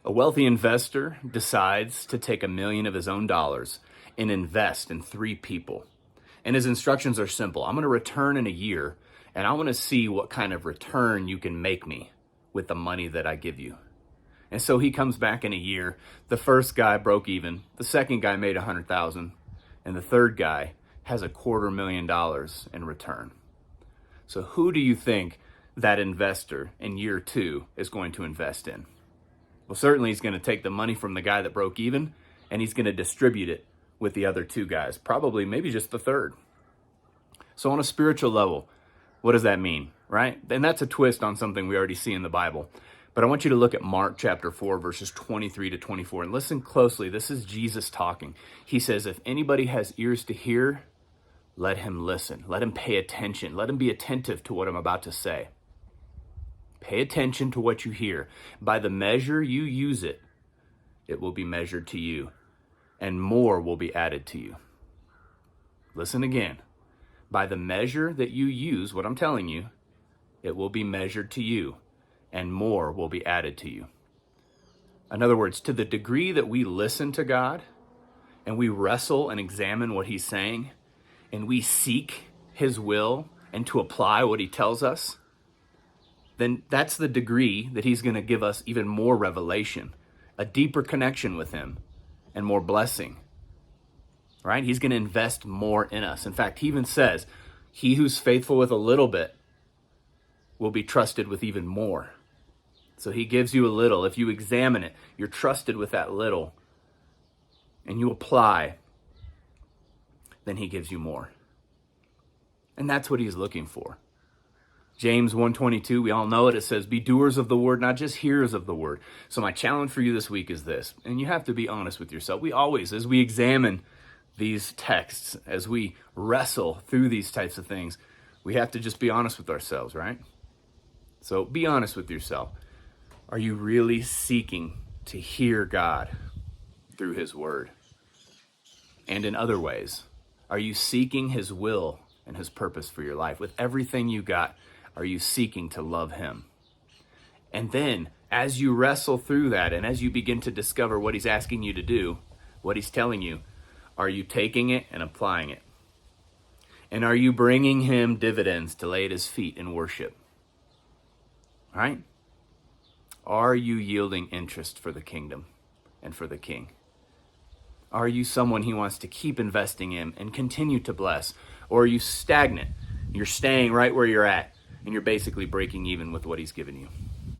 A wealthy investor decides to take $1 million of his own dollars and invest in 3 people. And his instructions are simple. I'm going to return in a year, and I want to see what kind of return you can make me with the money that I give you. And so he comes back in a year. The first guy broke even. The second guy made $100,000. And the third guy has $250,000 in return. So who do you think that investor in year 2 is going to invest in? Well, certainly he's going to take the money from the guy that broke even, and he's going to distribute it with the other 2 guys, probably maybe just the third. So on a spiritual level, what does that mean, right? And that's a twist on something we already see in the Bible. But I want you to look at Mark chapter 4, verses 23 to 24, and listen closely. This is Jesus talking. He says, if anybody has ears to hear, let him listen. Let him pay attention. Let him be attentive to what I'm about to say. Pay attention to what you hear. By the measure you use it, it will be measured to you, and more will be added to you. Listen again. By the measure that you use what I'm telling you, it will be measured to you, and more will be added to you. In other words, to the degree that we listen to God, and we wrestle and examine what he's saying, and we seek his will and to apply what he tells us, then that's the degree that he's going to give us even more revelation, a deeper connection with him, and more blessing. Right? He's going to invest more in us. In fact, he even says, he who's faithful with a little bit will be trusted with even more. So he gives you a little. If you examine it, you're trusted with that little, and you apply, then he gives you more. And that's what he's looking for. James 1:22, we all know it. It says, be doers of the word, not just hearers of the word. So my challenge for you this week is this, and you have to be honest with yourself. We always, as we examine these texts, as we wrestle through these types of things, we have to just be honest with ourselves, right? So be honest with yourself. Are you really seeking to hear God through his word? And in other ways, are you seeking his will and his purpose for your life? With everything you got, are you seeking to love him? And then, as you wrestle through that, and as you begin to discover what he's asking you to do, what he's telling you, are you taking it and applying it? And are you bringing him dividends to lay at his feet in worship? Right? Are you yielding interest for the kingdom and for the king? Are you someone he wants to keep investing in and continue to bless? Or are you stagnant? You're staying right where you're at, and you're basically breaking even with what he's given you.